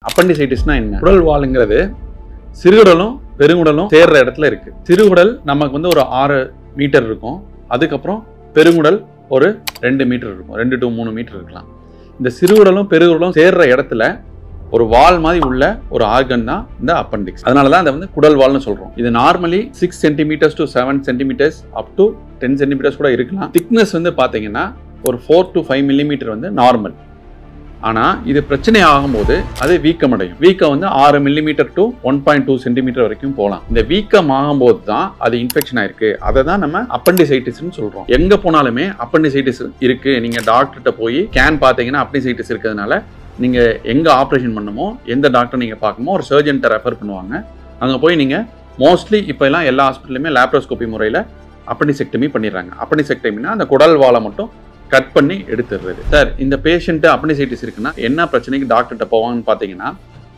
அப்பண்டிசைட்டிஸ்னா என்ன? குடல் வால்ங்கிறது சிறுகுடலும் பெருங்குடலும் சேர்ற இடத்துல இருக்கு. சிறுகுடல் நமக்கு வந்து ஒரு 6 மீட்டர் இருக்கும். அதுக்கப்புறம் பெருங்குடல் ஒரு 2 மீட்டர் இருக்கும். 2 to 3 மீட்டர் இருக்கலாம். இந்த சிறுகுடலும் பெருங்குடலும் சேர்ற இடத்துல ஒரு வால் மாதிரி உள்ள ஒரு ஆர்கன் தான் இந்த அப்பண்டிக்ஸ். அதனால தான் அதை வந்து குடல் வால்னு சொல்றோம். இது normally 6 centimetres to 7 centimetres up to 10 centimetres கூட இருக்கலாம். திக்னஸ் வந்து பாத்தீங்கன்னா ஒரு 4 to 5 மில்லிமீட்டர் வந்து நார்மல். ஆனா இது பிரச்சனை ஆகும்போது அது வீக்கம் அடையும். வீக்கம் வந்து 6 மில்லிமீட்டர் to 1.2 சென்டிமீட்டர் வரைக்கும் போகலாம். இந்த வீக்கம் ஆகும்போது தான் அது இன்ஃபெக்ஷன் ஆயிருக்கு. அதை தான் நம்ம அப்பண்டிசைட்டிஸ்னு சொல்றோம். எங்க போனாலுமே அப்பண்டிசைட்டிஸ் இருக்கு, நீங்க டாக்டர்கிட்ட போய் ஸ்கேன் பார்த்தீங்கன்னா அப்பண்டிசைட்டிஸ் இருக்கிறதுனால நீங்க எங்க ஆப்ரேஷன் பண்ணுமோ எந்த டாக்டர் நீங்க பார்க்கணுமோ ஒரு சர்ஜன்ட்ட ரெஃபர் பண்ணுவாங்க. அங்க போய் நீங்க மோஸ்ட்லி இப்போ எல்லாம் எல்லா ஹாஸ்பிட்டலுமே லேப்ரோஸ்கோபி முறையில் அப்பண்டிசெக்டமி பண்ணிடுறாங்க. அப்பண்டிசெக்டமினா அந்த குடல் வாலை மட்டும் கட் பண்ணி எடுத்துடுறது. சார், இந்த பேஷண்ட்டு அப்பண்டிசைட்டிஸ் இருக்குன்னா என்ன பிரச்சனைக்கு டாக்டர்கிட்ட போவாங்கன்னு பார்த்தீங்கன்னா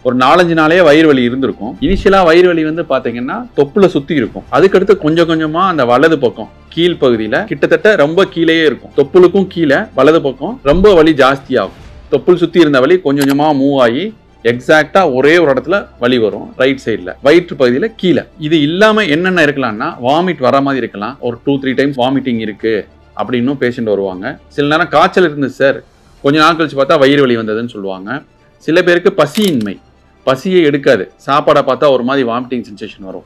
ஒரு 4-5 நாளே வயிறு வலி இருந்திருக்கும். இனிஷியலா வயிறு வலி வந்து பார்த்தீங்கன்னா தொப்புல சுத்தி இருக்கும். அதுக்கடுத்து கொஞ்சம் கொஞ்சமா அந்த வலது பக்கம் கீழ் பகுதியில கிட்டத்தட்ட ரொம்ப கீழேயே இருக்கும். தொப்புளுக்கும் கீழே வலது பக்கம் ரொம்ப வலி ஜாஸ்தியாகும். தொப்புள் சுத்தி இருந்த வலி கொஞ்சம் கொஞ்சமா மூவ் ஆகி எக்ஸாக்டா ஒரே ஒரு இடத்துல வலி வரும், ரைட் சைட்ல வயிற்று பகுதியில கீழே. இது இல்லாம என்னென்ன இருக்கலாம்னா வாமிட் வர மாதிரி இருக்கலாம். ஒரு 2-3 டைம்ஸ் வாமிட்டிங் இருக்கு அப்படின்னு பேஷண்ட் வருவாங்க. சில நேரம் காய்ச்சல் இருந்துச்சு சார், கொஞ்ச நாள் கழிச்சு பார்த்தா வயிறு வலி வந்ததுன்னு சொல்லுவாங்க. சில பேருக்கு பசியின்மை, பசியே எடுக்காது, சாப்பாடை பார்த்தா ஒரு மாதிரி வாமிட்டிங் சென்சேஷன் வரும்.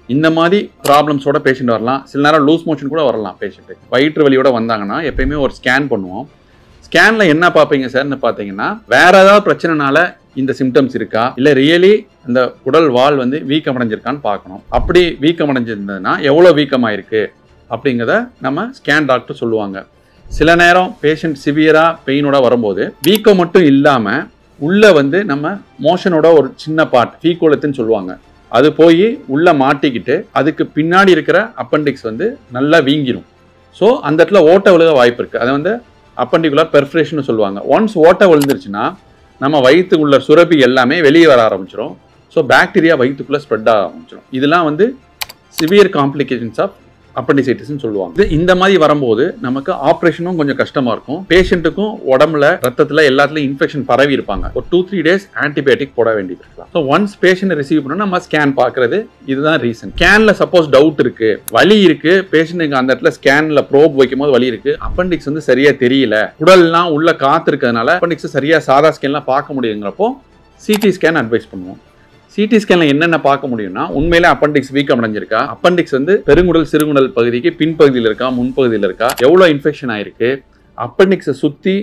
இந்த மாதிரி ப்ராப்ளம்ஸோட பேஷண்ட் வரலாம். சில நேரம் லூஸ் மோஷன் கூட வரலாம் பேஷண்ட்டு. வயிற்று வலியோட வந்தாங்கன்னா எப்பயுமே ஒரு ஸ்கேன் பண்ணுவோம். ஸ்கேன்ல என்ன பார்ப்பீங்க சார்னு பார்த்தீங்கன்னா வேற ஏதாவது பிரச்சனைனால இந்த சிம்டம்ஸ் இருக்கா, இல்லை ரியலி அந்த குடல் வால் வந்து வீக்கம் அடைஞ்சிருக்கான்னு பார்க்கணும். அப்படி வீக்கம் அடைஞ்சிருந்ததுன்னா எவ்வளோ வீக்கமாயிருக்கு அப்படிங்கிறத நம்ம ஸ்கேன் டாக்டர் சொல்லுவாங்க. சில நேரம் பேஷண்ட் சிவியரா பெயினோட வரும்போது வீக்கம் மட்டும் இல்லாமல் உள்ள வந்து நம்ம மோஷனோட ஒரு சின்ன பார்ட் ஃபீகோலத்துன்னு சொல்லுவாங்க, அது போய் உள்ள மாட்டிக்கிட்டு அதுக்கு பின்னாடி இருக்கிற அப்பண்டிக்ஸ் வந்து நல்லா வீங்கிடும். ஸோ அந்த இடத்துல ஓட்டை விழுக வாய்ப்பு இருக்குது. அதை வந்து அப்பண்டிகுலர் பெர்ஃபரேஷன் சொல்லுவாங்க. ஒன்ஸ் ஓட்டை விழுந்துருச்சுன்னா நம்ம வயிற்றுக்குள்ள சுரப்பி எல்லாமே வெளியே வர ஆரம்பிச்சிடும். ஸோ பாக்டீரியா வயிற்றுக்குள்ளே ஸ்ப்ரெட் ஆக ஆரம்பிச்சிடும். இதெல்லாம் வந்து சிவியர் காம்ப்ளிகேஷன்ஸ் ஆஃப் அப்பண்டிசைட்டிஸ்னு சொல்லுவாங்க. இந்த மாதிரி வரும்போது நமக்கு ஆப்ரேஷனும் கொஞ்சம் கஷ்டமா இருக்கும். பேஷண்ட்டுக்கும் உடம்புல ரத்தத்துல எல்லாத்துலயும் இன்ஃபெக்ஷன் பரவி இருப்பாங்க. ஒரு 2-3 டேஸ் ஆன்டிபயோட்டிக் போட வேண்டியது இருக்கலாம். ஸோ ஒன்ஸ் பேஷண்ட் ரிசீவ் பண்ணா நம்ம ஸ்கேன் பார்க்கறது இதுதான் ரீசன். ஸ்கேன்ல சப்போஸ் டவுட் இருக்கு, வலி இருக்கு, பேஷண்ட்டுக்கு அந்த இடத்துல ஸ்கேன்ல ப்ரோப் வைக்கும் போது வலி இருக்கு, அப்பண்டிக்ஸ் வந்து சரியா தெரியல, உடல்லாம் உள்ள காத்து இருக்கிறதுனால அப்பண்டிக்ஸ் சரியா சாதா ஸ்கேன்லாம் பார்க்க முடியுங்கிறப்போ சிடி ஸ்கேன் அட்வைஸ் பண்ணுவோம். சிடி ஸ்கேன்ல என்னென்ன பார்க்க முடியும்னா உண்மையிலே அப்பண்டிக்ஸ் வீக்கம் அடைஞ்சிருக்கா, அப்பண்டிக்ஸ் வந்து பெருங்குடல் சிறுகுடல் பகுதிக்கு பின்பகுதியில் இருக்கா முன்பகுதியில் இருக்கா, எவ்வளோ இன்ஃபெக்ஷன் ஆயிருக்கு, அப்பண்டிக்ஸை சுற்றி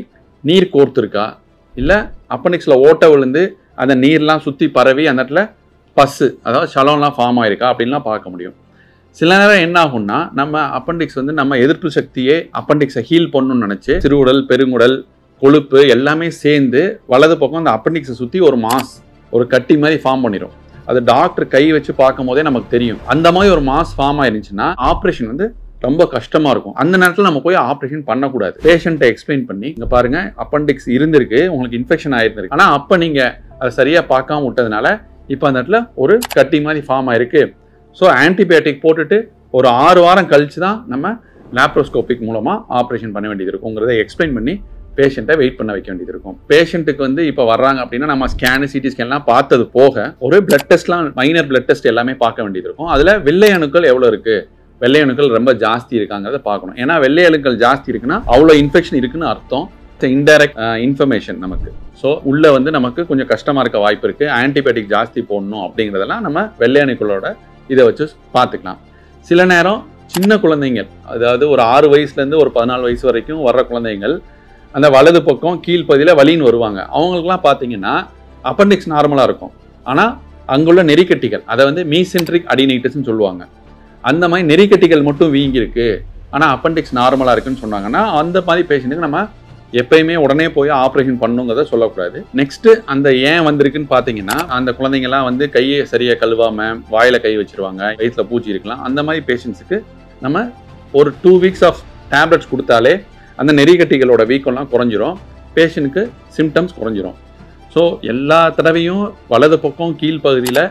நீர் கோர்த்துருக்கா, இல்லை அப்பண்டிக்ஸில் ஓட்டை விழுந்து அந்த நீர்லாம் சுற்றி பரவி அந்த இடத்துல பஸ்ஸு அதாவது சலம்லாம் ஃபார்ம் ஆயிருக்கா அப்படின்லாம் பார்க்க முடியும். சில நேரம் என்ன ஆகும்னா நம்ம அப்பண்டிக்ஸ் வந்து நம்ம எதிர்ப்பு சக்தியே அப்பண்டிக்ஸை ஹீல் பண்ணணும்னு நினச்சி சிறுகுடல் பெருங்குடல் கொழுப்பு எல்லாமே சேர்ந்து வலது பக்கம் அந்த அப்பண்டிக்ஸை சுற்றி ஒரு மாஸ் ஒரு கட்டி மாதிரி ஃபார்ம் பண்ணிடும். அது டாக்டர் கை வச்சு பார்க்கும் போதே நமக்கு தெரியும். அந்த மாதிரி ஒரு மாஸ் ஃபார்ம் ஆயிருந்துச்சுன்னா ஆப்ரேஷன் வந்து ரொம்ப கஷ்டமா இருக்கும். அந்த நேரத்தில் நம்ம போய் ஆப்ரேஷன் பண்ணக்கூடாது. பேஷண்ட்டை எக்ஸ்பிளைன் பண்ணி இங்க பாருங்க அப்பண்டிக்ஸ் இருந்திருக்கு, உங்களுக்கு இன்ஃபெக்ஷன் ஆயிருந்திருக்கு, ஆனால் அப்போ நீங்க அதை சரியா பார்க்காம விட்டதுனால இப்போ அந்த இடத்துல ஒரு கட்டி மாதிரி ஃபார்ம் ஆயிருக்கு. ஸோ ஆன்டிபயோட்டிக் போட்டுட்டு ஒரு 6 வாரம் கழிச்சு தான் நம்ம லேப்ரோஸ்கோபிக் மூலமா ஆப்ரேஷன் பண்ண வேண்டியது இருக்குங்கிறத எக்ஸ்பிளைன் பண்ணி பேஷண்ட்டை வெயிட் பண்ண வைக்க வேண்டியது இருக்கும். பேஷண்ட்டுக்கு வந்து இப்போ வர்றாங்க அப்படின்னா நம்ம ஸ்கேனு சிடி ஸ்கேன்லாம் பார்த்தது போக ஒரு பிளட் டெஸ்ட்லாம் மைனர் பிளட் டெஸ்ட் எல்லாமே பார்க்க வேண்டியது இருக்கும். அதில் வெள்ளை அணுக்கள் எவ்வளோ இருக்கு, வெள்ளை அணுக்கள் ரொம்ப ஜாஸ்தி இருக்காங்கிறத பார்க்கணும். ஏன்னா வெள்ளை அணுக்கள் ஜாஸ்தி இருக்குன்னா அவ்வளோ இன்ஃபெக்ஷன் இருக்குன்னு அர்த்தம். இன்டைரக்ட் இன்ஃபர்மேஷன் நமக்கு. ஸோ உள்ள வந்து நமக்கு கொஞ்சம் கஷ்டமா இருக்க வாய்ப்பு இருக்கு, ஆன்டிபயோட்டிக் ஜாஸ்தி போடணும் அப்படிங்கிறதெல்லாம் நம்ம வெள்ளை அணுக்களோட இதை வச்சு பார்த்துக்கலாம். சில நேரம் சின்ன குழந்தைங்கள், அதாவது ஒரு 6 வயசுலேருந்து ஒரு 14 வயசு வரைக்கும் வர்ற குழந்தைங்கள் அந்த வலது பக்கம் கீழ்ப்பகுதியில் வலின்னு வருவாங்க. அவங்களுக்குலாம் பார்த்தீங்கன்னா அப்பண்டிக்ஸ் நார்மலாக இருக்கும், ஆனால் அங்குள்ள நெறிக்கட்டிகள் அதை வந்து மீசென்ட்ரிக் அடினைட்டிஸ்ன்னு சொல்லுவாங்க. அந்த மாதிரி நெறிக்கட்டிகள் மட்டும் வீங்கிருக்கு, ஆனால் அப்பண்டிக்ஸ் நார்மலாக இருக்குன்னு சொன்னாங்கன்னா அந்த மாதிரி பேஷண்ட்டுக்கு நம்ம எப்பயுமே உடனே போய் ஆப்ரேஷன் பண்ணுங்கிறத சொல்லக்கூடாது. நெக்ஸ்ட்டு அந்த ஏன் வந்திருக்குன்னு பார்த்தீங்கன்னா அந்த குழந்தைங்கலாம் வந்து கையை சரியாக கழுவாமல் வாயில் கை வச்சிருவாங்க, வயிற்றில் பூச்சி இருக்கலாம். அந்த மாதிரி பேஷண்ட்ஸுக்கு நம்ம ஒரு 2 வீக்ஸ் ஆஃப் டேப்லெட்ஸ் கொடுத்தாலே அந்த நெறிக்கட்டிகளோட வீக்கம்லாம் குறைஞ்சிரும், பேஷண்ட்டுக்கு சிம்டம்ஸ் குறைஞ்சிரும். ஸோ எல்லா தடவையும் வலது பக்கம் கீழ்ப்பகுதியில்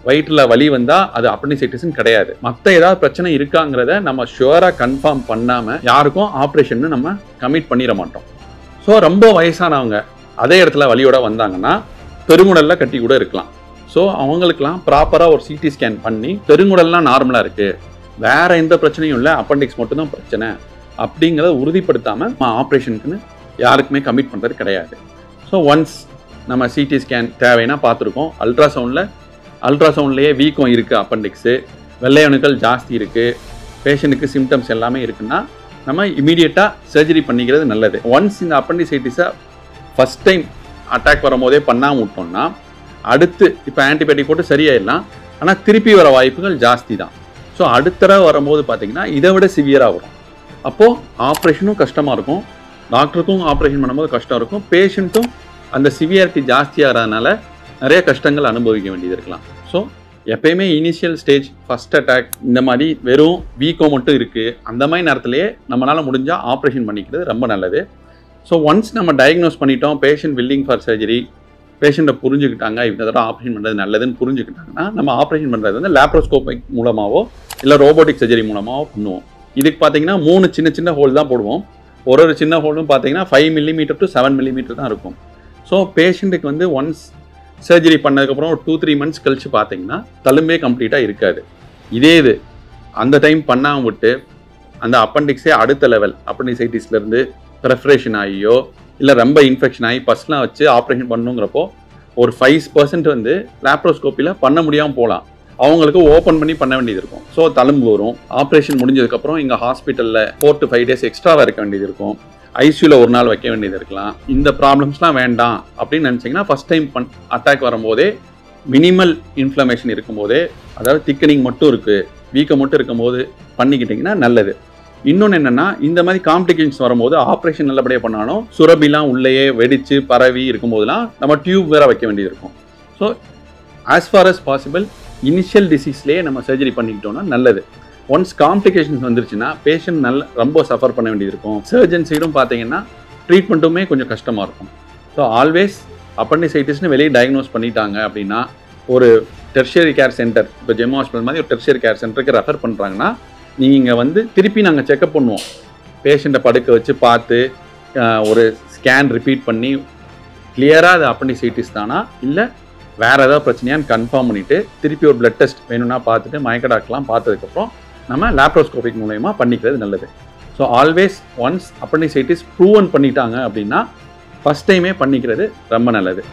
வயிற்றில் வலி வந்தால் அது அப்பண்டிசைட்டிஸ்ன்னு கிடையாது. மற்ற ஏதாவது பிரச்சனை இருக்காங்கிறத நம்ம ஷுவராக கன்ஃபார்ம் பண்ணாமல் யாருக்கும் ஆப்ரேஷன் நம்ம கமிட் பண்ணிட மாட்டோம். ஸோ ரொம்ப வயசானவங்க அதே இடத்துல வலியோட வந்தாங்கன்னா பெருங்குடலில் கட்டி கூட இருக்கலாம். ஸோ அவங்களுக்குலாம் ப்ராப்பராக ஒரு சிடி ஸ்கேன் பண்ணி பெருங்குடல்லாம் நார்மலாக இருக்குது, வேறு எந்த பிரச்சனையும் இல்லை, அப்பெண்டிக்ஸ் மட்டும்தான் பிரச்சனை அப்படிங்கிறத உறுதிப்படுத்தாமல் ஆப்ரேஷனுக்குன்னு யாருக்குமே கமிட் பண்ணுறது கிடையாது. ஸோ ஒன்ஸ் நம்ம சிடி ஸ்கேன் தேவைன்னா பார்த்துருக்கோம், அல்ட்ராசவுண்ட்லேயே வீக்கம் இருக்குது, அப்பெண்டிக்ஸு வெள்ளை அணுக்கள் ஜாஸ்தி இருக்குது, பேஷண்ட்டுக்கு சிம்டம்ஸ் எல்லாமே இருக்குன்னா நம்ம இமீடியட்டாக சர்ஜரி பண்ணிக்கிறது நல்லது. ஒன்ஸ் இந்த அப்பெண்டிசைட்டிஸை ஃபஸ்ட் டைம் அட்டாக் வரும்போதே பண்ணாமல் விட்டோம்னா அடுத்து இப்போ ஆன்டிபயோட்டிக் போட்டு சரியாயிடலாம், ஆனால் திருப்பி வர வாய்ப்புகள் ஜாஸ்தி தான். ஸோ அடுத்த தடவை வரும்போது பார்த்திங்கன்னா இதை விட சிவியராக வரும். அப்போது ஆப்ரேஷனும் கஷ்டமாக இருக்கும், டாக்டருக்கும் ஆப்ரேஷன் பண்ணும்போது கஷ்டம் இருக்கும், பேஷண்ட்டும் அந்த சிவியாரிட்டி ஜாஸ்தியாகிறதுனால நிறைய கஷ்டங்கள் அனுபவிக்க வேண்டியது இருக்கலாம். ஸோ எப்பயுமே இனிஷியல் ஸ்டேஜ் ஃபஸ்ட் அட்டாக் இந்த மாதிரி வெறும் வீக்கம் மட்டும் இருக்குது, அந்த மாதிரி நேரத்துலேயே நம்மளால் முடிஞ்சால் ஆப்ரேஷன் பண்ணிக்கிறது ரொம்ப நல்லது. ஸோ ஒன்ஸ் நம்ம டயக்னோஸ் பண்ணிட்டோம், பேஷண்ட் வில்லிங் ஃபார் சர்ஜரி, பேஷண்ட்டை புரிஞ்சுக்கிட்டாங்க, இந்த தடவை ஆப்ரேஷன் பண்ணுறது நல்லதுன்னு புரிஞ்சுக்கிட்டாங்கன்னா நம்ம ஆப்ரேஷன் பண்ணுறது வந்து லேப்ரோஸ்கோபிக் மூலமாகவோ இல்லை ரோபோட்டிக் சர்ஜரி மூலமாகவோ பண்ணுவோம். இதுக்கு பார்த்தீங்கன்னா 3 சின்ன சின்ன ஹோல் தான் போடுவோம். ஒரு சின்ன ஹோலும் பார்த்தீங்கன்னா 5 mm to 7 mm தான் இருக்கும். ஸோ பேஷண்ட்டுக்கு வந்து ஒன்ஸ் சர்ஜரி பண்ணதுக்கப்புறம் ஒரு 2-3 months கழிச்சு பார்த்தீங்கன்னா தழும்பே கம்ப்ளீட்டாக இருக்காது. இதே இது அந்த டைம் பண்ணாமல் விட்டு அந்த அப்பெண்டிக்ஸே அடுத்த லெவல் அப்பெண்டிசைட்டிஸ்லேருந்து ப்ரெஃபரேஷன் ஆகியோ இல்லை ரொம்ப இன்ஃபெக்ஷன் ஆகி பஸ்லாம் வச்சு ஆப்ரேஷன் பண்ணுங்கிறப்போ ஒரு 5% வந்து லேப்ரோஸ்கோப்பியில் பண்ண முடியாமல் போகலாம், அவங்களுக்கு ஓப்பன் பண்ணி பண்ண வேண்டியது இருக்கும். ஸோ தழும்பு வரும். ஆப்ரேஷன் முடிஞ்சதுக்கப்புறம் இங்கே ஹாஸ்பிட்டலில் 4 to 5 days எக்ஸ்ட்ராவாக இருக்க வேண்டியது இருக்கும், ஐசியூவில் ஒரு நாள் வைக்க வேண்டியது இருக்கலாம். இந்த ப்ராப்ளம்ஸ்லாம் வேண்டாம் அப்படின்னு நினச்சிங்கன்னா ஃபஸ்ட் டைம் அட்டாக் வரும்போதே மினிமல் இன்ஃப்ளமேஷன் இருக்கும்போதே, அதாவது திக்கனிங் மட்டும் இருக்குது, வீக்கம் மட்டும் இருக்கும்போது பண்ணிக்கிட்டிங்கன்னா நல்லது. இன்னொன்று என்னென்னா, இந்த மாதிரி காம்ப்ளிகேஷன்ஸ் வரும்போது ஆப்ரேஷன் நல்லபடியாக பண்ணாலும் சுரபிலாம் உள்ளேயே வெடித்து பரவி இருக்கும்போதெல்லாம் நம்ம டியூப் வேறு வைக்க வேண்டியது இருக்கும். So as far as possible initial டிசீஸ்லேயே நம்ம சர்ஜரி பண்ணிக்கிட்டோம்னா நல்லது. ஒன்ஸ் காம்ப்ளிகேஷன்ஸ் வந்துருச்சுன்னா பேஷண்ட் ரொம்ப சஃபர் பண்ண வேண்டியது இருக்கும். சர்ஜன் சைடும் பார்த்தீங்கன்னா ட்ரீட்மெண்ட்டுமே கொஞ்சம் கஷ்டமாக இருக்கும். ஸோ ஆல்வேஸ் அப்பெண்டிசைட்டிஸ்னு வெளியே டயக்னோஸ் பண்ணிட்டாங்க அப்படின்னா ஒரு டெர்ஷியரி கேர் சென்டர், இப்போ ஜெம் ஹாஸ்பிட்டல் மாதிரி ஒரு டெர்ஷியரி கேர் சென்டருக்கு ரெஃபர் பண்ணுறாங்கன்னா நீங்கள் வந்து திருப்பி நாங்கள் செக்அப் பண்ணுவோம், பேஷண்ட்டை படுக்க வச்சு பார்த்து ஒரு ஸ்கேன் ரிப்பீட் பண்ணி கிளியராக அது அப்பெண்டிசைட்டிஸ் தானா இல்லை வேறு ஏதாவது பிரச்சனையான்னு கன்ஃபார்ம் பண்ணிவிட்டு திருப்பி ஒரு பிளட் டெஸ்ட் வேணும்னா பார்த்துட்டு மயக்க டாக்டர்லாம் பார்த்ததுக்கப்புறம் நம்ம லேப்ரோஸ்கோபிக் மூலயமா பண்ணிக்கிறது நல்லது. So always once appendicitis proven பண்ணிட்டாங்க அப்படின்னா ஃபஸ்ட் டைமே பண்ணிக்கிறது ரொம்ப நல்லது.